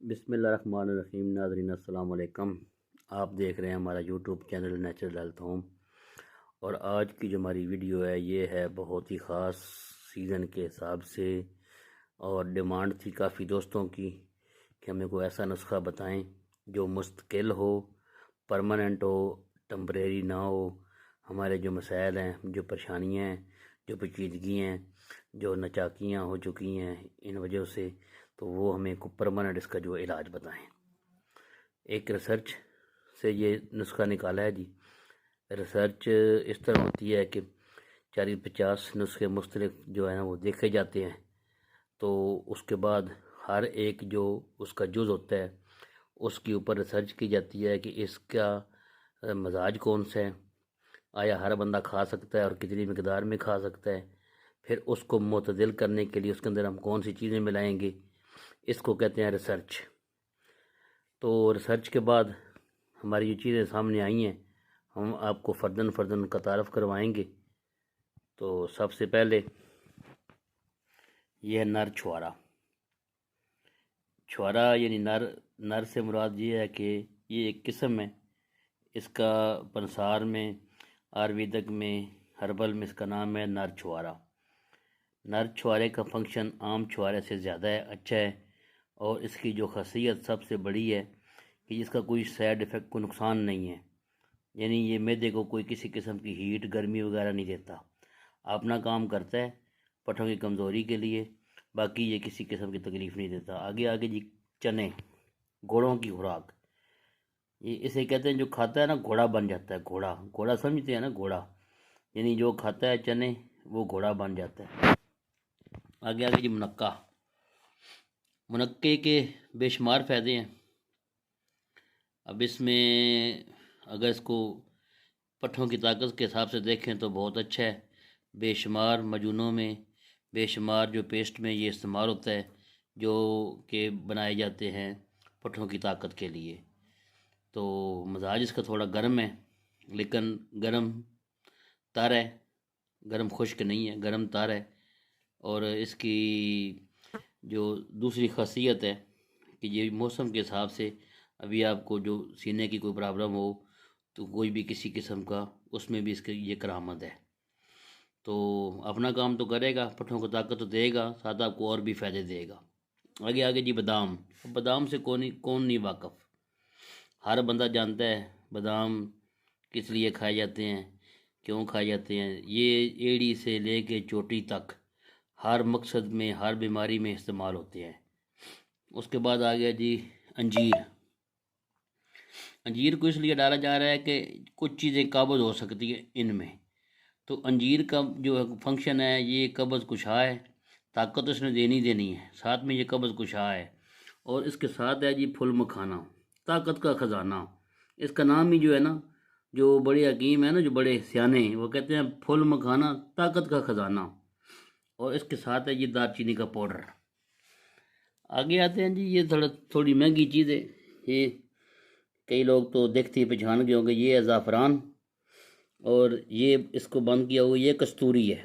बिस्मिल्लाहिर्रहमानिर्रहीम। नाज़रीन अस्सलाम वालेकुम। आप देख रहे हैं हमारा YouTube channel natural health home. और आज की जो हमारी वीडियो है ये है बहुत ही ख़ास सीज़न के हिसाब से, और डिमांड थी काफ़ी दोस्तों की कि हमें कोई ऐसा नुस्खा बताएं जो मुस्तकिल हो, परमानेंट हो, टेम्परेरी ना हो। हमारे जो मसाइल हैं, जो परेशानियाँ हैं, जो पेचीदगी हैं, जो नचाकियाँ हो चुकी हैं इन वजह से, तो वो हमें को परमानेंट इसका जो इलाज बताएं। एक रिसर्च से ये नुस्खा निकाला है जी। रिसर्च इस तरह होती है कि 40-50 नुस्खे मुख्तलिफ जो है ना वो देखे जाते हैं। तो उसके बाद हर एक जो उसका जुज़ होता है उसके ऊपर रिसर्च की जाती है कि इसका मजाज कौन सा है, आया हर बंदा खा सकता है और कितनी मकदार में खा सकता है। फिर उसको मुतदिल करने के लिए उसके अंदर हम कौन सी चीज़ें मिलाएंगे, इसको कहते हैं रिसर्च। तो रिसर्च के बाद हमारी जो चीज़ें सामने आई हैं हम आपको फ़र्दन फ़र्दन का तारफ़ करवाएंगे। तो सबसे पहले ये है नर छुआरा। छुआरा यानी नर से मुराद ये है कि ये एक किस्म है। इसका पंसार में, आयुर्वेदिक में, हर्बल में इसका नाम है नर छुआरा। नर छुआरे का फंक्शन आम छुआरे से ज़्यादा अच्छा है, और इसकी जो खासियत सबसे बड़ी है कि इसका कोई साइड इफ़ेक्ट, कोई नुकसान नहीं है। यानी ये मैदे को कोई किसी किस्म की हीट, गर्मी वगैरह नहीं देता। अपना काम करता है पट्ठों की कमज़ोरी के लिए, बाकी ये किसी किस्म की तकलीफ़ नहीं देता। आगे आगे जी, चने, घोड़ों की खुराक। ये इसे कहते हैं जो खाता है ना घोड़ा बन जाता है। घोड़ा घोड़ा समझते हैं ना, घोड़ा यानी जो खाता है चने वो घोड़ा बन जाता है। आगे आगे जी, मुनक्का। मुनक्के के बेशुमार फ़ायदे हैं। अब इसमें अगर इसको पट्ठों की ताकत के हिसाब से देखें तो बहुत अच्छा है। बेशुमार मजूनों में, बेशुमार जो पेस्ट में ये इस्तेमाल होता है जो कि बनाए जाते हैं पट्ठों की ताकत के लिए। तो मजाज इसका थोड़ा गर्म है, लेकिन गर्म तर है, गर्म खुश्क नहीं है, गर्म तर है। और इसकी जो दूसरी खासियत है कि ये मौसम के हिसाब से, अभी आपको जो सीने की कोई प्रॉब्लम हो तो कोई भी किसी किस्म का, उसमें भी इसके ये करामत है। तो अपना काम तो करेगा, पट्ठों को ताकत तो देगा, साथ आपको और भी फ़ायदे देगा। आगे आगे जी, बादाम। बादाम से कौन नहीं वाकफ़, हर बंदा जानता है बादाम किस लिए खाए जाते हैं, क्यों खाए जाते हैं। ये एड़ी से लेके चोटी तक हर मकसद में, हर बीमारी में इस्तेमाल होते हैं। उसके बाद आ गया जी, अंजीर। अंजीर को इसलिए डाला जा रहा है कि कुछ चीज़ें काबज़ हो सकती है इनमें। तो अंजीर का जो फंक्शन है ये कब्ज़ कुशा है, ताकत तो इसने देनी है, साथ में ये कब्ज़ कुशा है। और इसके साथ है जी फुल मखाना, ताकत का ख़जाना। इसका नाम ही जो है ना, जो बड़े हकीम है ना, जो बड़े सियाने, वो कहते हैं फुल मखाना ताकत का ख़जाना। और इसके साथ है ये दालचीनी का पाउडर। आगे आते हैं जी, ये थोड़ी महंगी चीज़ है ये, कई लोग तो देखते ही पहचान गए होंगे। ये है ज़ाफ़रान, और ये इसको बंद किया हुआ ये कस्तूरी है।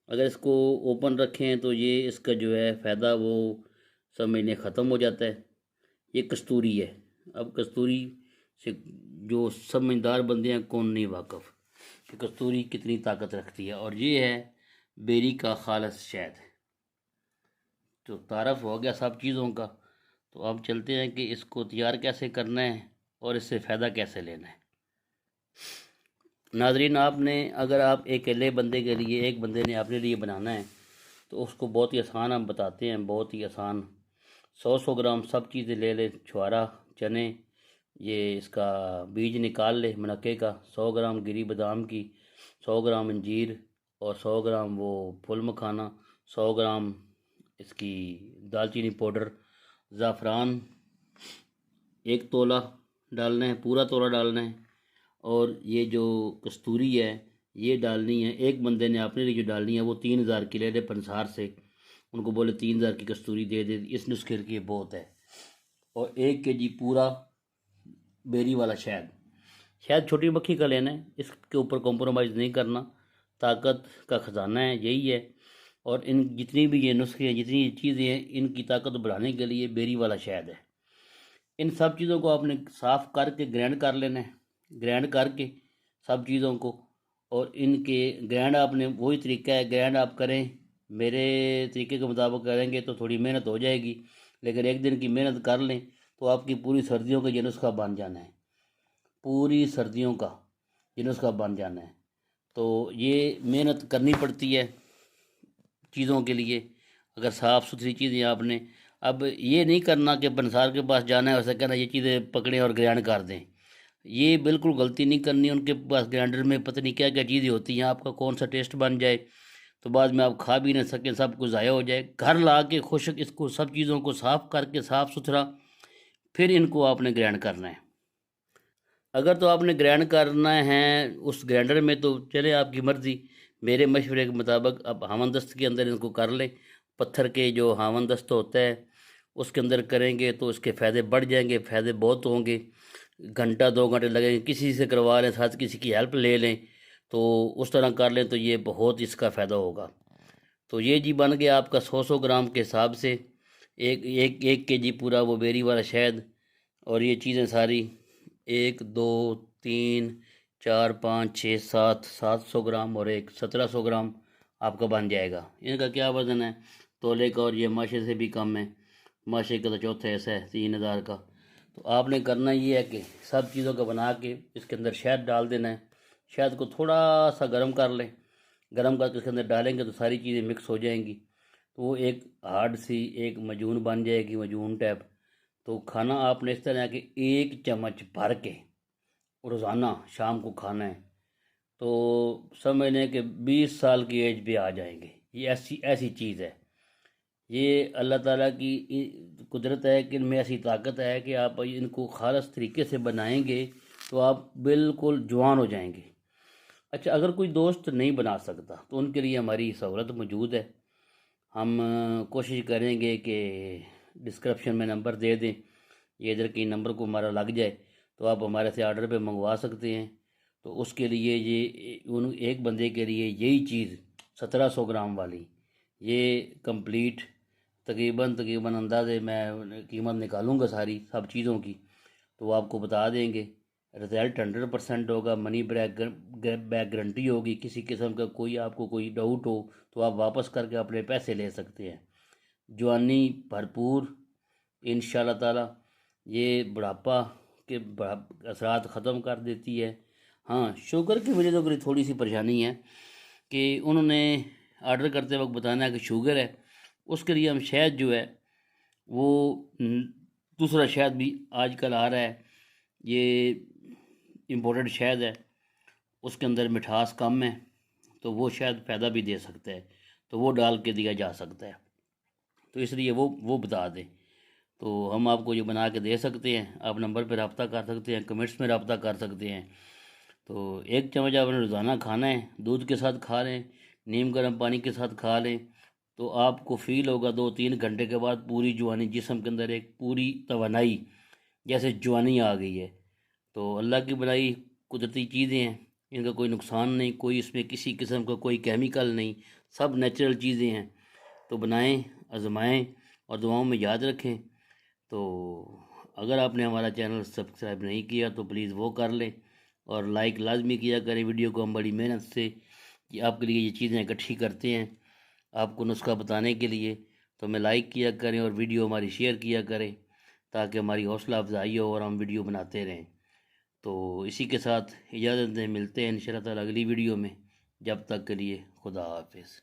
अगर इसको ओपन रखें तो ये इसका जो है फ़ायदा वो सब महीने ख़त्म हो जाता है। ये कस्तूरी है। अब कस्तूरी से जो समझदार बंदे हैं कौन नहीं वाकफ़ कि कस्तूरी कितनी ताकत रखती है। और ये है बेरी का खालस शहद। तो तारफ़ हो गया सब चीज़ों का। तो अब चलते हैं कि इसको तैयार कैसे करना है और इससे फ़ायदा कैसे लेना है। नाजरीन, आपने, अगर आप एक अकेले बंदे के लिए, एक बंदे ने अपने लिए बनाना है तो उसको बहुत ही आसान हम बताते हैं, बहुत ही आसान। 100 ग्राम सब चीज़ें ले लें। छुआरा, चने, ये इसका बीज निकाल ले मुनक्के का, 100 ग्राम गिरी बादाम की, 100 ग्राम अंजीर, और 100 ग्राम वो फुल मखाना, 100 ग्राम इसकी दालचीनी पाउडर, ज़ाफ़रान 1 तोला डालना है, पूरा तोला डालना है। और ये जो कस्तूरी है ये डालनी है। एक बंदे ने अपने लिए जो डालनी है वो 3000 की ले ले पंसार से, उनको बोले 3000 की कस्तूरी दे दे, इस नुस्खे के बहुत है। और 1 kg पूरा बेरी वाला शहद। शहद छोटी मक्खी का लेना है, इसके ऊपर कॉम्प्रोमाइज़ नहीं करना। ताकत का ख़जाना है, यही है। और इन जितनी भी ये नुस्खे हैं, जितनी ये चीज़ें हैं, इनकी ताकत बढ़ाने के लिए बेरी वाला शहद है। इन सब चीज़ों को आपने साफ़ करके ग्राइंड कर लेना है, ग्राइंड करके सब चीज़ों को, और इनके ग्राइंड आपने वही तरीका है, ग्राइंड आप करें मेरे तरीके के मुताबिक करेंगे तो थोड़ी मेहनत हो जाएगी, लेकिन एक दिन की मेहनत कर लें तो आपकी पूरी सर्दियों का ये नुस्खा बन जाना है, पूरी सर्दियों का ये नुस्खा बन जाना है। तो ये मेहनत करनी पड़ती है चीज़ों के लिए। अगर साफ़ सुथरी चीज़ें आपने, अब ये नहीं करना कि बनसार के पास जाना है वैसे कहना ये चीज़ें पकड़ें और ग्राइंड कर दें, ये बिल्कुल गलती नहीं करनी। उनके पास ग्राइंडर में पता नहीं क्या क्या चीज़ें होती हैं, आपका कौन सा टेस्ट बन जाए तो बाद में आप खा भी ना सकें, सब कुछ ज़ाया हो जाए। घर ला के खुशक इसको सब चीज़ों को साफ़ करके साफ़ सुथरा फिर इनको आपने ग्राइंड करना है। अगर तो आपने ग्राइंड करना है उस ग्राइंडर में तो चले आपकी मर्ज़ी, मेरे मशवरे के मुताबिक आप हावन दस्त के अंदर इनको कर लें। पत्थर के जो हावन दस्त होता है उसके अंदर करेंगे तो इसके फ़ायदे बढ़ जाएंगे, फ़ायदे बहुत होंगे। घंटा 2 घंटे लगेंगे, किसी से करवा लें, साथ किसी की हेल्प ले लें तो उस तरह कर लें तो ये बहुत इसका फ़ायदा होगा। तो ये जी बन गया आपका 100 ग्राम के हिसाब से एक केजी पूरा वो बेरी वाला शहद। और ये चीज़ें सारी 1 2 3 4 5 6 7 700 ग्राम और एक 1700 ग्राम आपका बन जाएगा। इनका क्या वज़न है तोले का, और ये माशे से भी कम है, माशे का तो चौथा ऐसा है 3000 का। तो आपने करना ये है कि सब चीज़ों का बना के इसके अंदर शहद डाल देना है। शहद को थोड़ा सा गर्म कर लें, गर्म करके इसके अंदर डालेंगे तो सारी चीज़ें मिक्स हो जाएंगी, तो वो एक हार्ड सी एक मजून बन जाएगी, मजून टाइप। तो खाना आपने इस तरह के 1 चम्मच भर के रोज़ाना शाम को खाना है तो समझ लें कि 20 साल की एज पे आ जाएंगे। ये ऐसी ऐसी चीज़ है, ये अल्लाह ताला की कुदरत है कि इनमें ऐसी ताकत है कि आप इनको खालस तरीके से बनाएंगे तो आप बिल्कुल जवान हो जाएंगे। अच्छा, अगर कोई दोस्त नहीं बना सकता तो उनके लिए हमारी सहूलत मौजूद है। हम कोशिश करेंगे कि डिस्क्रिप्शन में नंबर दे दें, ये इधर की नंबर को हमारा लग जाए तो आप हमारे से ऑर्डर पे मंगवा सकते हैं। तो उसके लिए ये उन एक बंदे के लिए यही चीज़ 1700 ग्राम वाली ये कंप्लीट तकरीबन अंदाज़े मैं कीमत निकालूंगा सारी सब चीज़ों की तो आपको बता देंगे। रिज़ल्ट 100% होगा, मनी बैक गारंटी होगी, किसी किस्म का कोई आपको कोई डाउट हो तो आप वापस करके अपने पैसे ले सकते हैं। जवानी भरपूर इंशाल्लाह ताला, ये बुढ़ापा के असरात ख़त्म कर देती है। हाँ, शुगर की वजह से थोड़ी सी परेशानी है कि उन्होंने ऑर्डर करते वक्त बताना है कि शुगर है, उसके लिए हम शहद जो है वो दूसरा शहद भी आजकल आ रहा है, ये इम्पोर्टेड शहद है, उसके अंदर मिठास कम है तो वो शायद फ़ायदा भी दे सकता है, तो वो डाल के दिया जा सकता है। तो इसलिए वो बता दें तो हम आपको ये बना के दे सकते हैं। आप नंबर पर रब्ता कर सकते हैं, कमेंट्स में रब्ता कर सकते हैं। तो 1 चम्मच आपने रोज़ाना खाना है, दूध के साथ खा लें, नीम गर्म पानी के साथ खा लें तो आपको फ़ील होगा 2-3 घंटे के बाद पूरी जवानी, जिस्म के अंदर एक पूरी तवानाई जैसे जवानी आ गई है। तो अल्लाह की बनाई कुदरती चीज़ें हैं, इनका कोई नुकसान नहीं, कोई इसमें किसी किस्म का कोई केमिकल नहीं, सब नेचुरल चीज़ें हैं। तो बनाएं, आजमाएं और दुआओं में याद रखें। तो अगर आपने हमारा चैनल सब्सक्राइब नहीं किया तो प्लीज़ वो कर लें और लाइक लाजमी किया करें वीडियो को। हम बड़ी मेहनत से कि आपके लिए ये चीज़ें इकट्ठी करते हैं आपको नुस्खा बताने के लिए। तो हमें लाइक किया करें और वीडियो हमारी शेयर किया करें ताकि हमारी हौसला अफजाई हो और हम वीडियो बनाते रहें। तो इसी के साथ इजाज़त दें, मिलते हैं इंशाअल्लाह ताला अगली वीडियो में। जब तक के लिए खुदा हाफिज़।